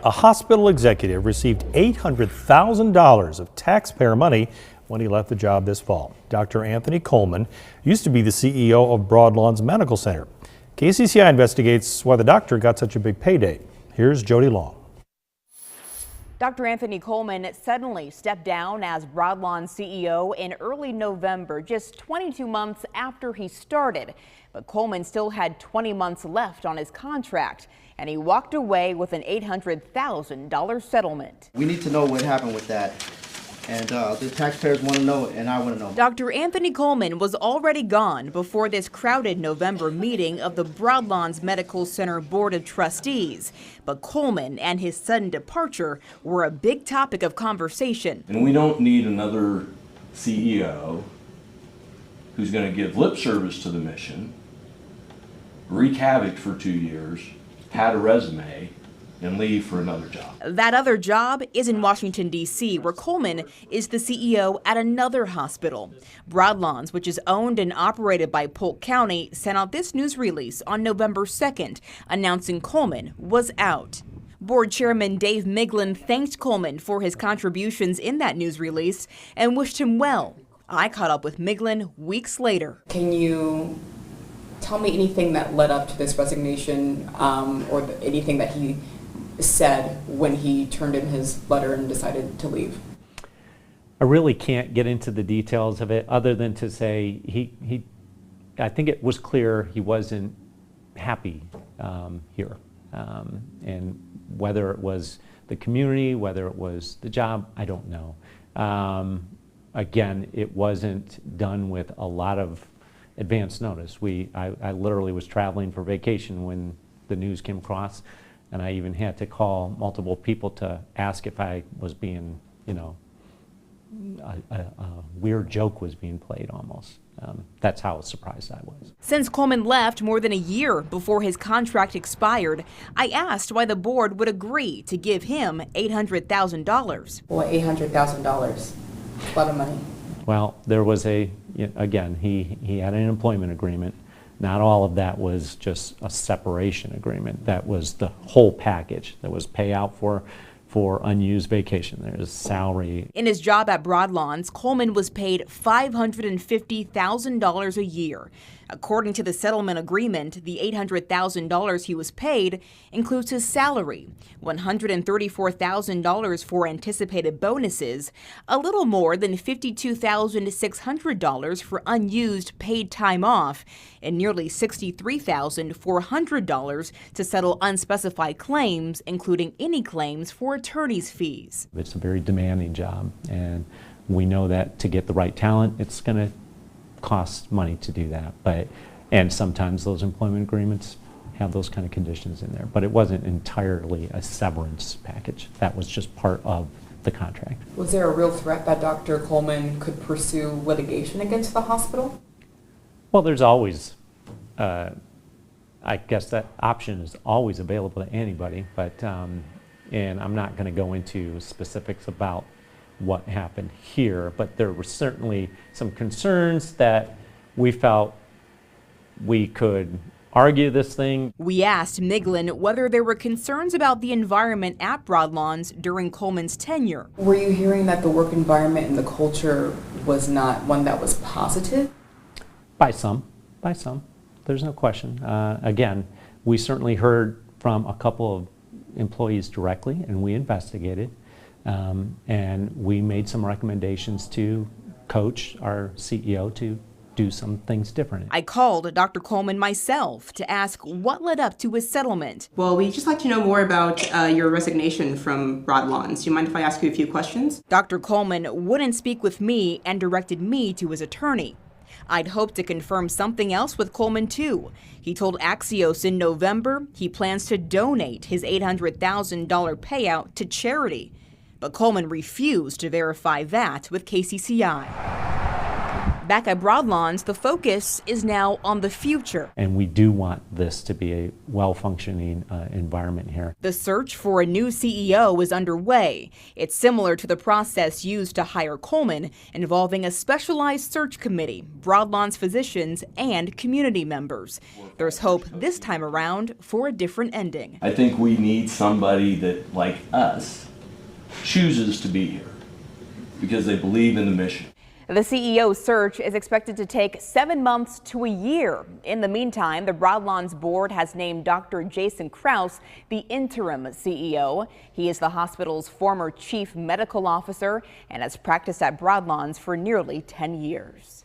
A hospital executive received $800,000 of taxpayer money when he left the job this fall. Dr. Anthony Coleman used to be the CEO of Broadlawns Medical Center. KCCI investigates why the doctor got such a big payday. Here's Jody Long. Dr. Anthony Coleman suddenly stepped down as Broadlawns CEO in early November, just 22 months after he started. But Coleman still had 20 months left on his contract, and he walked away with an $800,000 settlement. We need to know what happened with that. And the taxpayers want to know, and I want to know. Dr. Anthony Coleman was already gone before this crowded November meeting of the Broadlawns Medical Center Board of Trustees. But Coleman and his sudden departure were a big topic of conversation. And we don't need another CEO who's going to give lip service to the mission, wreak havoc for 2 years, pad a resume, and leave for another job. That other job is in Washington, D.C., where Coleman is the CEO at another hospital. Broadlawns, which is owned and operated by Polk County, sent out this news release on November 2nd, announcing Coleman was out. Board Chairman Dave Miglin thanked Coleman for his contributions in that news release and wished him well. I caught up with Miglin weeks later. Can you tell me anything that led up to this resignation or anything that he said when he turned in his letter and decided to leave? I really can't get into the details of it other than to say I think it was clear he wasn't happy here. And whether it was the community, whether it was the job, I don't know. Again, it wasn't done with a lot of advance notice. I literally was traveling for vacation when the news came across, and I even had to call multiple people to ask if I was being, a weird joke was being played almost. That's how surprised I was. Since Coleman left more than a year before his contract expired, I asked why the board would agree to give him $800,000. Well, $800,000, a lot of money. Well, there was again, he had an employment agreement. Not all of that was just a separation agreement. That was the whole package. There was payout for unused vacation. There's salary. In his job at Broadlawns, Coleman was paid $550,000 a year. According to the settlement agreement, the $800,000 he was paid includes his salary, $134,000 for anticipated bonuses, a little more than $52,600 for unused paid time off, and nearly $63,400 to settle unspecified claims, including any claims for attorney's fees. It's a very demanding job, and we know that to get the right talent, it's going to cost money to do that, and sometimes those employment agreements have those kind of conditions in there, but it wasn't entirely a severance package. That was just part of the contract. Was there a real threat that Dr. Coleman could pursue litigation against the hospital? Well, there's always, I guess that option is always available to anybody, but and I'm not going to go into specifics about what happened here, but there were certainly some concerns that we felt we could argue this thing. We asked Miglin whether there were concerns about the environment at Broadlawns during Coleman's tenure. Were you hearing that the work environment and the culture was not one that was positive? By some. There's no question. Again, we certainly heard from a couple of employees directly, and we investigated. And we made some recommendations to coach our CEO to do some things different. I called Dr. Coleman myself to ask what led up to his settlement. Well, we'd just like to know more about your resignation from Broadlawns. Do you mind if I ask you a few questions? Dr. Coleman wouldn't speak with me and directed me to his attorney. I'd hoped to confirm something else with Coleman, too. He told Axios in November he plans to donate his $800,000 payout to charity. But Coleman refused to verify that with KCCI. Back at Broadlawns, the focus is now on the future. And we do want this to be a well-functioning environment here. The search for a new CEO is underway. It's similar to the process used to hire Coleman, involving a specialized search committee, Broadlawns physicians, and community members. There's hope this time around for a different ending. I think we need somebody that, like us, chooses to be here because they believe in the mission. The CEO search is expected to take 7 months to a year. In the meantime, the Broadlawns board has named Dr. Jason Krause the interim CEO. He is the hospital's former chief medical officer and has practiced at Broadlawns for nearly 10 years.